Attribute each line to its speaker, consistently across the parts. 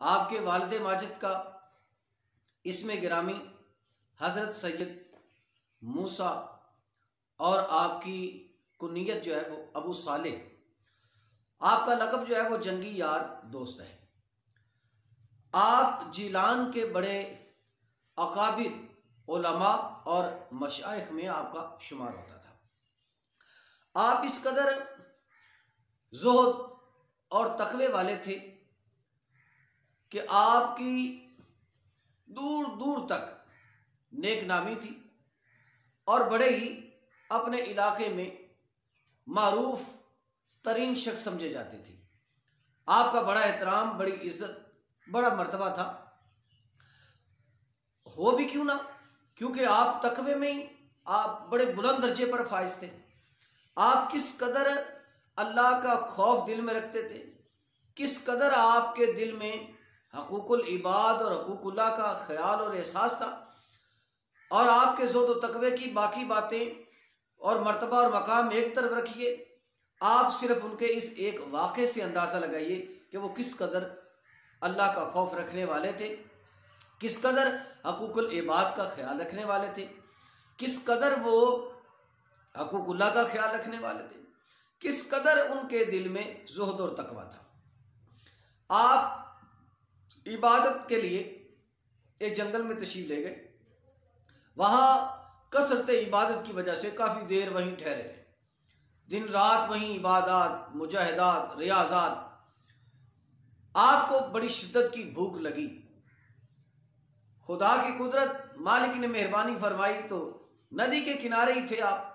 Speaker 1: आपके वालिद माजिद का इसमें गिरामी हज़रत सैयद मूसा और आपकी कुनियत जो है वो अबू सालेह, आपका लक़ब जो है वो जंगी यार दोस्त है। आप जीलान के बड़े अकाबिर उलमा और मशाइख में आपका शुमार होता था। आप इस कदर ज़ुहद और तक़वे वाले थे कि आपकी दूर दूर तक नेक नामी थी और बड़े ही अपने इलाके में मारूफ तरीन शख्स समझे जाते थे। आपका बड़ा एहतराम, बड़ी इज्जत, बड़ा मर्तबा था। हो भी क्यों ना, क्योंकि आप तकवे में ही आप बड़े बुलंद दर्जे पर फाइज थे। आप किस कदर अल्लाह का खौफ दिल में रखते थे, किस कदर आपके दिल में हकूकुल इबाद और हकूकुल्लाह का ख्याल और एहसास था। और आपके ज़ोद व तकवे की बाकी बातें और मर्तबा और मकाम एक तरफ रखिए, आप सिर्फ उनके इस एक वाक़े से अंदाज़ा लगाइए कि वो किस कदर अल्लाह का खौफ रखने वाले थे, किस कदर हकूकुल इबाद का ख्याल रखने वाले थे, किस कदर वो हकूकुल्लाह का ख्याल रखने वाले थे, किस कदर उनके दिल में ज़ुहद और तकवा था। आप इबादत के लिए एक जंगल में तशरीफ़ ले गए। वहाँ कसरत इबादत की वजह से काफ़ी देर वहीं ठहरे रहे। दिन रात वहीं इबादत, मुजाहिदात, रियाज़ात। आपको बड़ी शिद्दत की भूख लगी। खुदा की कुदरत, मालिक ने मेहरबानी फरमाई तो नदी के किनारे ही थे आप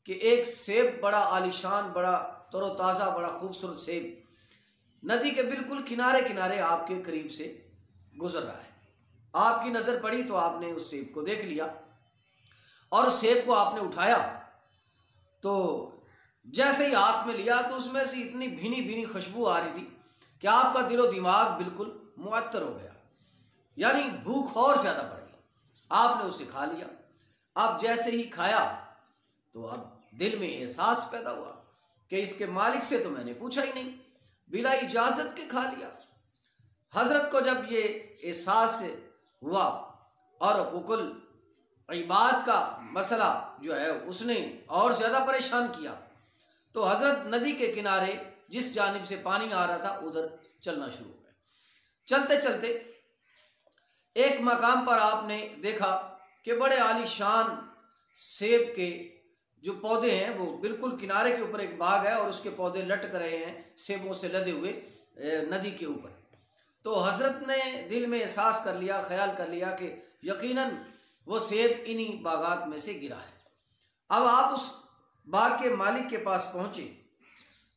Speaker 1: कि एक सेब, बड़ा आलिशान, बड़ा तरोताज़ा, बड़ा खूबसूरत सेब नदी के बिल्कुल किनारे किनारे आपके करीब से गुजर रहा है। आपकी नज़र पड़ी तो आपने उस सेब को देख लिया और उस सेब को आपने उठाया तो जैसे ही हाथ में लिया तो उसमें से इतनी भीनी भीनी खुशबू आ रही थी कि आपका दिलो दिमाग बिल्कुल मुअत्तर हो गया, यानी भूख और ज़्यादा बढ़ गई। आपने उसे खा लिया। अब जैसे ही खाया तो अब दिल में एहसास पैदा हुआ कि इसके मालिक से तो मैंने पूछा ही नहीं, बिला इजाज़त के खा लिया। हज़रत को जब ये एहसास हुआ और हुकूकुल इबाद का मसला जो है उसने और ज़्यादा परेशान किया, तो हज़रत नदी के किनारे जिस जानिब से पानी आ रहा था उधर चलना शुरू हो गए। चलते चलते एक मकाम पर आपने देखा कि बड़े आलीशान सेब के जो पौधे हैं वो बिल्कुल किनारे के ऊपर एक बाग है और उसके पौधे लटक रहे हैं सेबों से लदे हुए नदी के ऊपर। तो हज़रत ने दिल में एहसास कर लिया, ख्याल कर लिया कि यकीनन वो सेब इन्हीं बागात में से गिरा है। अब आप उस बाग के मालिक के पास पहुँचे।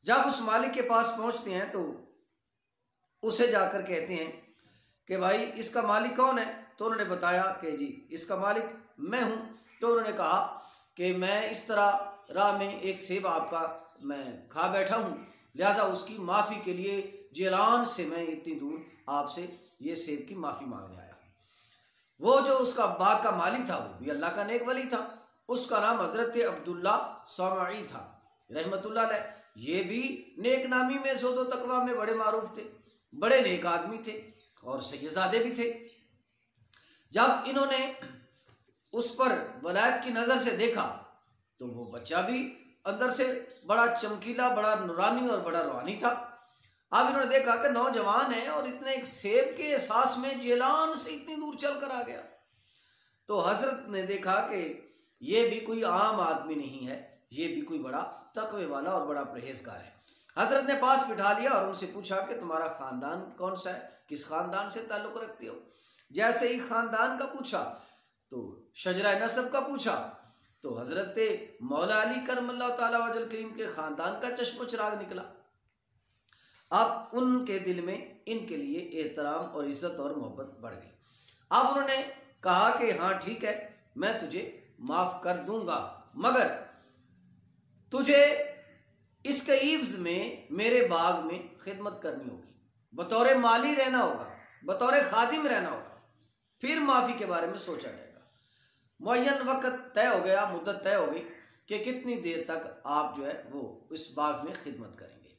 Speaker 1: जब उस मालिक के पास पहुँचते हैं तो उसे जाकर कहते हैं कि भाई इसका मालिक कौन है? तो उन्होंने बताया कि जी इसका मालिक मैं हूँ। तो उन्होंने कहा कि मैं इस तरह राह में एक सेब आपका मैं खा बैठा हूँ, लिहाजा उसकी माफ़ी के लिए जेलान से मैं इतनी दूर आपसे ये सेब की माफ़ी मांगने आया। वो जो उसका बाग का मालिक था वो भी अल्लाह का नेक वली था। उसका नाम हज़रत अब्दुल्ला समाई था रहमतुल्लाह अलैह। ये भी नेक नामी में, ज़ुहद व तक़वा में बड़े मारूफ थे, बड़े नेक आदमी थे और सैयदज़ादे भी थे। जब इन्होंने उस पर वलायत की नज़र से देखा तो वो बच्चा भी अंदर से बड़ा चमकीला, बड़ा नूरानी और बड़ा रूहानी था। अब इन्होंने देखा कि नौजवान है और इतने एक सेब के एहसास में जेलान से इतनी दूर चल कर आ गया। तो हज़रत ने देखा कि ये भी कोई आम आदमी नहीं है, ये भी कोई बड़ा तकवे वाला और बड़ा परहेजगार है। हज़रत ने पास बिठा लिया और उनसे पूछा कि तुम्हारा ख़ानदान कौन सा है, किस ख़ानदान से ताल्लुक़ रखते हो? जैसे ही ख़ानदान का पूछा तो शजरा नसब का पूछा तो हज़रत मौला अली करमल्लाहु ताला वजल करीम के ख़ानदान का चश्म चिराग निकला। अब उनके दिल में इनके लिए एहतराम और इज़्ज़त और मोहब्बत बढ़ गई। अब उन्होंने कहा कि हाँ ठीक है, मैं तुझे माफ़ कर दूंगा, मगर तुझे इसके इव्ज़ में मेरे बाग में खिदमत करनी होगी, बतौर माली रहना होगा, बतौर खादिम रहना होगा, फिर माफ़ी के बारे में सोचा जाएगा। मुअय्यन वक़्त तय हो गया, मुद्दत तय हो गई कि कितनी देर तक आप जो है वो इस बाग में खिदमत करेंगे।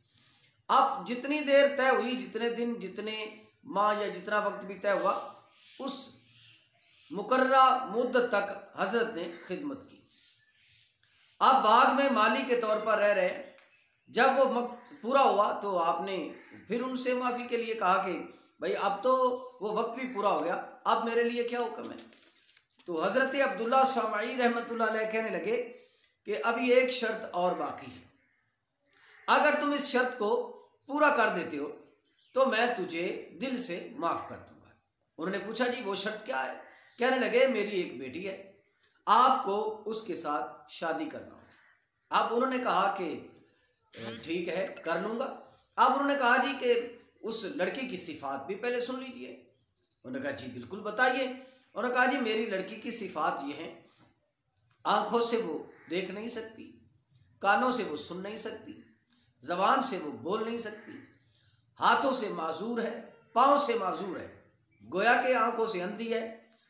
Speaker 1: अब जितनी देर तय हुई, जितने दिन, जितने माह या जितना वक्त भी तय हुआ, उस मुकर्रा मुद्दत तक हजरत ने खिदमत की। अब बाग में माली के तौर पर रह रहे। जब वो वक्त पूरा हुआ तो आपने फिर उनसे माफ़ी के लिए कहा कि भाई अब तो वो वक्त भी पूरा हो गया, अब मेरे लिए क्या हुक्म है। तो हज़रत अब्दुल्ला शामई रहमतुल्लाह अलैह कहने लगे कि अभी एक शर्त और बाकी है, अगर तुम इस शर्त को पूरा कर देते हो तो मैं तुझे दिल से माफ़ कर दूंगा। उन्होंने पूछा जी वो शर्त क्या है। कहने लगे मेरी एक बेटी है, आपको उसके साथ शादी करना हो। अब उन्होंने कहा कि ठीक है कर लूँगा। अब उन्होंने कहा जी कि उस लड़की की सिफात भी पहले सुन लीजिए। उन्होंने कहा जी बिल्कुल बताइए। उन्होंने कहा जी मेरी लड़की की सिफात ये हैं, आँखों से वो देख नहीं सकती, कानों से वो सुन नहीं सकती, ज़बान से वो बोल नहीं सकती, हाथों से माजूर है, पाँव से माजूर है, गोया के आँखों से अंधी है,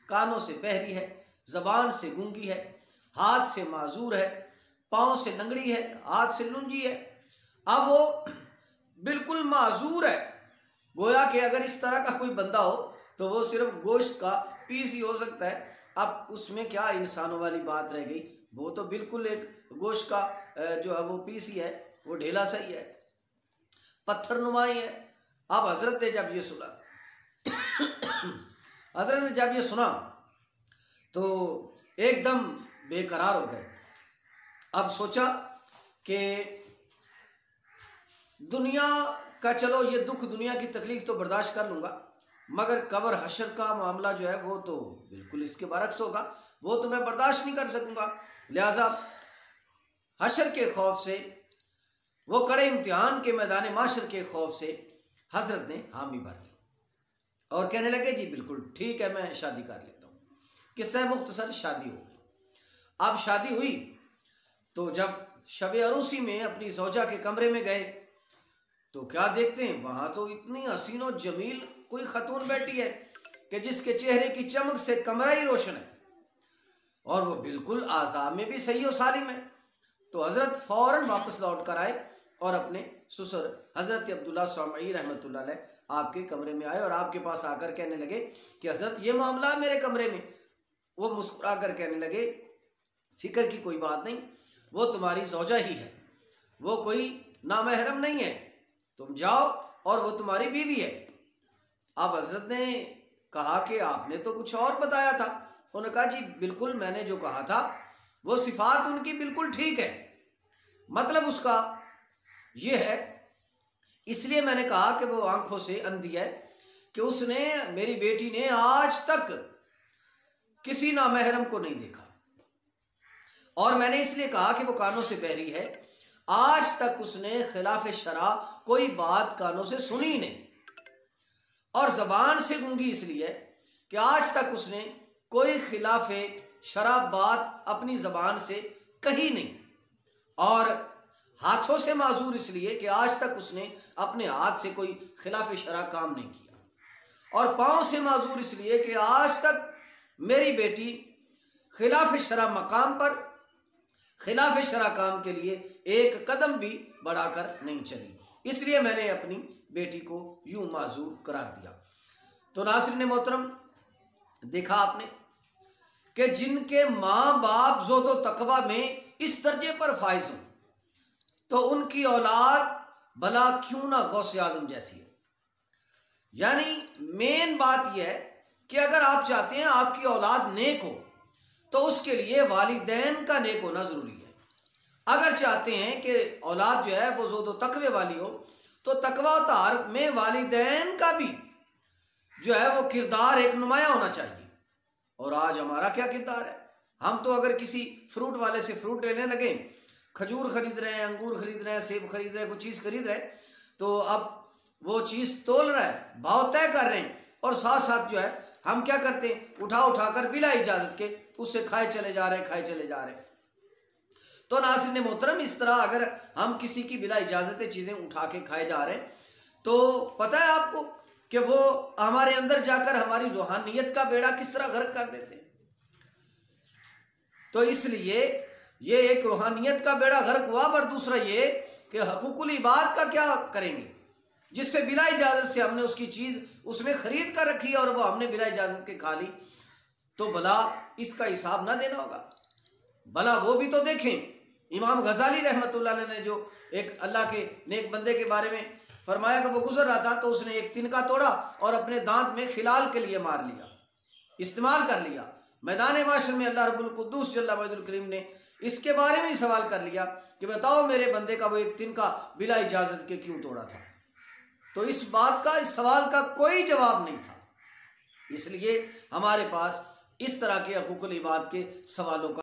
Speaker 1: कानों से बहरी है, ज़बान से गूंगी है, हाथ से माजूर है, पाँव से लंगड़ी है, हाथ से लुंजी है। अब वो बिल्कुल माजूर है, गोया कि अगर इस तरह का कोई बंदा हो तो वो सिर्फ गोश्त का पीस ही हो सकता है। अब उसमें क्या इंसानों वाली बात रह गई, वो तो बिल्कुल एक गोश्त का जो है वो पीस ही है, वो ढेला सा ही है, पत्थर नुमा ही है। अब हजरत ने जब ये सुना हजरत ने जब ये सुना तो एकदम बेकरार हो गए। अब सोचा कि दुनिया का चलो ये दुख, दुनिया की तकलीफ तो बर्दाश्त कर लूँगा, मगर कब्र हशर का मामला जो है वो तो बिल्कुल इसके बरक्स होगा, वो तो मैं बर्दाश्त नहीं कर सकूँगा। लिहाजा हशर के खौफ से, वो कड़े इम्तिहान के मैदान माशर के खौफ से हजरत ने हामी भर ली और कहने लगे जी बिल्कुल ठीक है मैं शादी कर लेता हूँ। किस्सा मुख्तसर शादी हो गई। अब शादी हुई तो जब शब अरूसी में अपनी ज़ौजा के कमरे में गए तो क्या देखते हैं, वहाँ तो इतनी हसीन और जमील कोई खतून बैठी है कि जिसके चेहरे की चमक से कमरा ही रोशन है और वो बिल्कुल आज़ाब में भी सही और सालिम है। तो हज़रत फ़ौरन वापस लौट कर आए और अपने ससुर हज़रत अब्दुल्ला शामई रहमतुल्लाह अलैह आपके कमरे में आए और आपके पास आकर कहने लगे कि हज़रत ये मामला है मेरे कमरे में। वो मुस्कुरा कर कहने लगे फ़िक्र की कोई बात नहीं, वो तुम्हारी ज़ौजा ही है, वो कोई नामहरम नहीं है, तुम जाओ और वो तुम्हारी बीवी है। अब हज़रत ने कहा कि आपने तो कुछ और बताया था। उन्होंने कहा जी बिल्कुल मैंने जो कहा था वो सिफात उनकी बिल्कुल ठीक है, मतलब उसका ये है, इसलिए मैंने कहा कि वो आंखों से अंधी है कि उसने, मेरी बेटी ने आज तक किसी नामहरम को नहीं देखा, और मैंने इसलिए कहा कि वो कानों से बहरी है, आज तक उसने खिलाफ शरा कोई बात कानों से सुनी नहीं, और ज़बान से गूंगी इसलिए कि आज तक उसने कोई खिलाफ शरा बात अपनी ज़बान से कही नहीं, और हाथों से माजूर इसलिए कि आज तक उसने अपने हाथ से कोई खिलाफ शरा काम नहीं किया, और पाँव से माजूर इसलिए कि आज तक मेरी बेटी खिलाफ शरा मकाम पर खिलाफ शरा काम के लिए एक कदम भी बढ़ाकर नहीं चली, इसलिए मैंने अपनी बेटी को यूं माजूर करार दिया। तो नाज़रीन मोहतरम, देखा आपने कि जिनके माँ बाप ज़ोदो तकवा में इस दर्जे पर फाइज हों तो उनकी औलाद भला क्यों ना गौसे आजम जैसी है। यानी मेन बात यह है कि अगर आप चाहते हैं आपकी औलाद नेक हो तो उसके लिए वालिदैन का नेक होना ज़रूरी है। अगर चाहते हैं कि औलाद जो है वो ज़ोदो तकवे वाली हो तो तकवा तारत में वालिदैन का भी जो है वो किरदार एक नुमाया होना चाहिए। और आज हमारा क्या किरदार है, हम तो अगर किसी फ्रूट वाले से फ्रूट लेने लगे, खजूर खरीद रहे हैं, अंगूर खरीद रहे हैं, सेब खरीद रहे हैं, कुछ चीज़ खरीद रहे हैं, तो अब वो चीज़ तोल रहा है, भाव तय कर रहे हैं, और साथ साथ जो है हम क्या करते हैं, उठा कर बिला इजाज़त के उससे खाए चले जा रहे हैं, खाए चले जा रहे हैं। तो नाज़रीन मोहतरम, इस तरह अगर हम किसी की बिला इजाज़त चीज़ें उठा के खाए जा रहे हैं तो पता है आपको कि वो हमारे अंदर जाकर हमारी रूहानियत का बेड़ा किस तरह गर्क कर देते हैं। तो इसलिए ये एक रूहानियत का बेड़ा गर्क हुआ, पर दूसरा ये कि हकूकुल इबाद का क्या करेंगे, जिससे बिला इजाज़त से हमने उसकी चीज़ उसने खरीद कर रखी है और वो हमने बिला इजाजत के खा ली, तो भला इसका हिसाब ना देना होगा? भला वो भी तो देखें। इमाम गजाली रहमतुल्लाह अलैह ने जो एक अल्लाह के नेक बंदे के बारे में फरमाया कि वो गुजर रहा था तो उसने एक तिनका तोड़ा और अपने दांत में खिलाल के लिए मार लिया, इस्तेमाल कर लिया। मैदान माशर में अल्लाह रब्बुल कुद्दूस जल्ला वजहुल करीम ने इसके बारे में ही सवाल कर लिया कि बताओ मेरे बंदे का वो एक तिनका बिला इजाजत के क्यों तोड़ा था? तो इस बात का, इस सवाल का कोई जवाब नहीं था। इसलिए हमारे पास इस तरह के हकूकुल इबाद के सवालों का